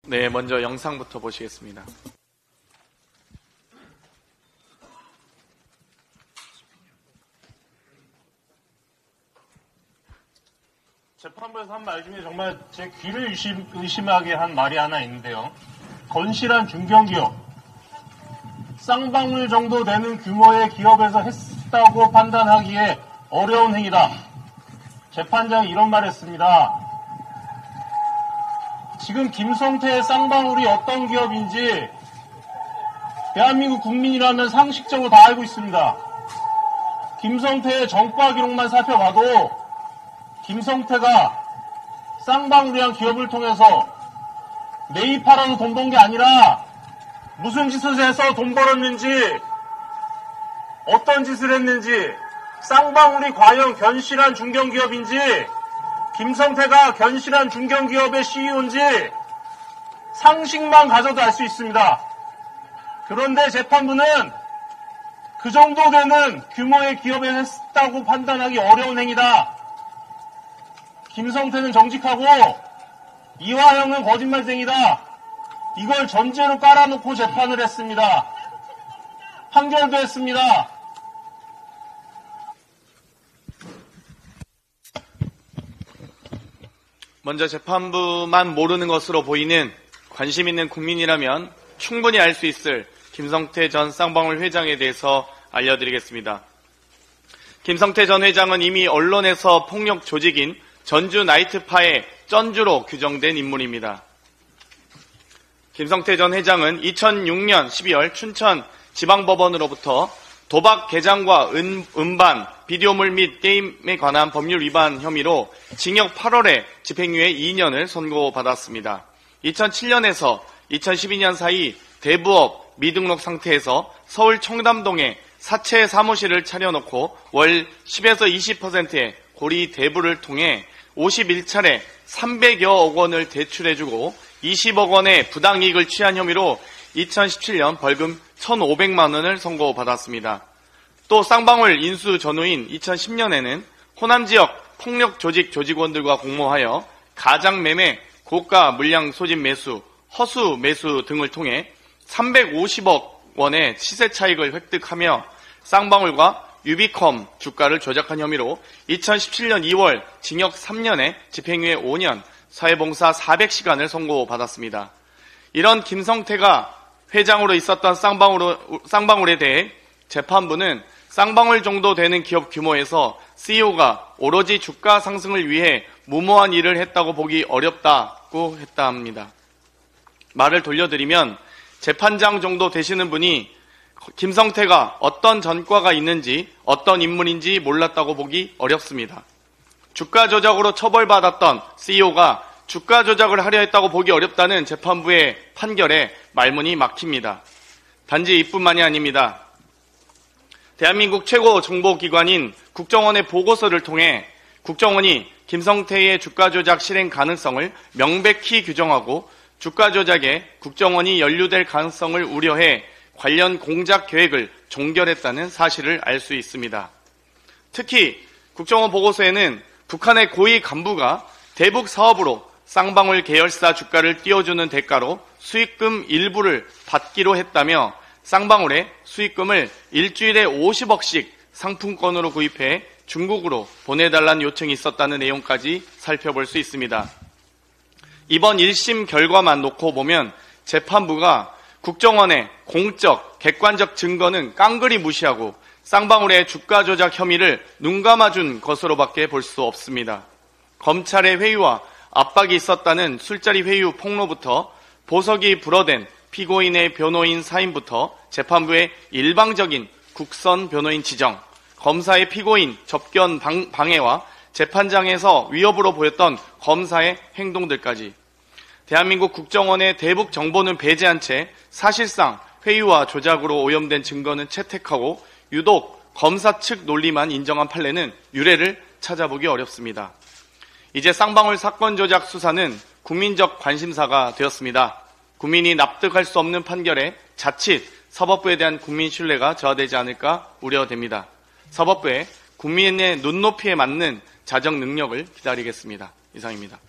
네, 먼저 영상부터 보시겠습니다. 재판부에서 한 말 중에 정말 제 귀를 의심하게 한 말이 하나 있는데요. 건실한 중견기업, 쌍방울 정도 되는 규모의 기업에서 했다고 판단하기에 어려운 행위다. 재판장이 이런 말 했습니다. 지금 김성태의 쌍방울이 어떤 기업인지 대한민국 국민이라면 상식적으로 다 알고 있습니다. 김성태의 정과 기록만 살펴봐도 김성태가 쌍방울이란 기업을 통해서 매입하라고 돈 번 게 아니라 무슨 짓을 해서 돈 벌었는지, 어떤 짓을 했는지, 쌍방울이 과연 견실한 중견기업인지, 김성태가 견실한 중견기업의 CEO인지 상식만 가져도 알 수 있습니다. 그런데 재판부는 그 정도 되는 규모의 기업에 했다고 판단하기 어려운 행위다. 김성태는 정직하고 이화영은 거짓말쟁이다. 이걸 전제로 깔아놓고 재판을 했습니다. 판결도 했습니다. 먼저 재판부만 모르는 것으로 보이는 관심 있는 국민이라면 충분히 알 수 있을 김성태 전 쌍방울 회장에 대해서 알려드리겠습니다. 김성태 전 회장은 이미 언론에서 폭력 조직인 전주 나이트파의 쩐주로 규정된 인물입니다. 김성태 전 회장은 2006년 12월 춘천 지방법원으로부터 도박 개장과 음반, 비디오물 및 게임에 관한 법률 위반 혐의로 징역 8월에 집행유예 2년을 선고받았습니다. 2007년에서 2012년 사이 대부업 미등록 상태에서 서울 청담동에 사채 사무실을 차려놓고 월 10에서 20%의 고리 대부를 통해 51차례 300여억 원을 대출해주고 20억 원의 부당이익을 취한 혐의로 2017년 벌금 1,500만 원을 선고받았습니다. 또 쌍방울 인수 전후인 2010년에는 호남 지역 폭력 조직 조직원들과 공모하여 가장 매매, 고가 물량 소진 매수, 허수 매수 등을 통해 350억 원의 시세 차익을 획득하며 쌍방울과 유비컴 주가를 조작한 혐의로 2017년 2월 징역 3년에 집행유예 5년, 사회봉사 400시간을 선고받았습니다. 이런 김성태가 회장으로 있었던 쌍방울에 대해 재판부는 쌍방울 정도 되는 기업 규모에서 CEO가 오로지 주가 상승을 위해 무모한 일을 했다고 보기 어렵다고 했다 합니다. 말을 돌려드리면 재판장 정도 되시는 분이 김성태가 어떤 전과가 있는지 어떤 인물인지 몰랐다고 보기 어렵습니다. 주가 조작으로 처벌받았던 CEO가 주가 조작을 하려 했다고 보기 어렵다는 재판부의 판결에 말문이 막힙니다. 단지 이뿐만이 아닙니다. 대한민국 최고 정보기관인 국정원의 보고서를 통해 국정원이 김성태의 주가 조작 실행 가능성을 명백히 규정하고 주가 조작에 국정원이 연루될 가능성을 우려해 관련 공작 계획을 종결했다는 사실을 알 수 있습니다. 특히 국정원 보고서에는 북한의 고위 간부가 대북 사업으로 쌍방울 계열사 주가를 띄워주는 대가로 수익금 일부를 받기로 했다며 쌍방울에 수익금을 일주일에 50억씩 상품권으로 구입해 중국으로 보내달라는 요청이 있었다는 내용까지 살펴볼 수 있습니다. 이번 1심 결과만 놓고 보면 재판부가 국정원의 공적, 객관적 증거는 깡그리 무시하고 쌍방울의 주가 조작 혐의를 눈감아준 것으로밖에 볼 수 없습니다. 검찰의 회유와 압박이 있었다는 술자리 회유 폭로부터 보석이 불어댄 피고인의 변호인 사임부터 재판부의 일방적인 국선 변호인 지정, 검사의 피고인 접견 방해와 재판장에서 위협으로 보였던 검사의 행동들까지 대한민국 국정원의 대북 정보는 배제한 채 사실상 회유와 조작으로 오염된 증거는 채택하고 유독 검사 측 논리만 인정한 판례는 유례를 찾아보기 어렵습니다. 이제 쌍방울 사건 조작 수사는 국민적 관심사가 되었습니다. 국민이 납득할 수 없는 판결에 자칫 사법부에 대한 국민 신뢰가 저하되지 않을까 우려됩니다. 사법부의 국민의 눈높이에 맞는 자정 능력을 기다리겠습니다. 이상입니다.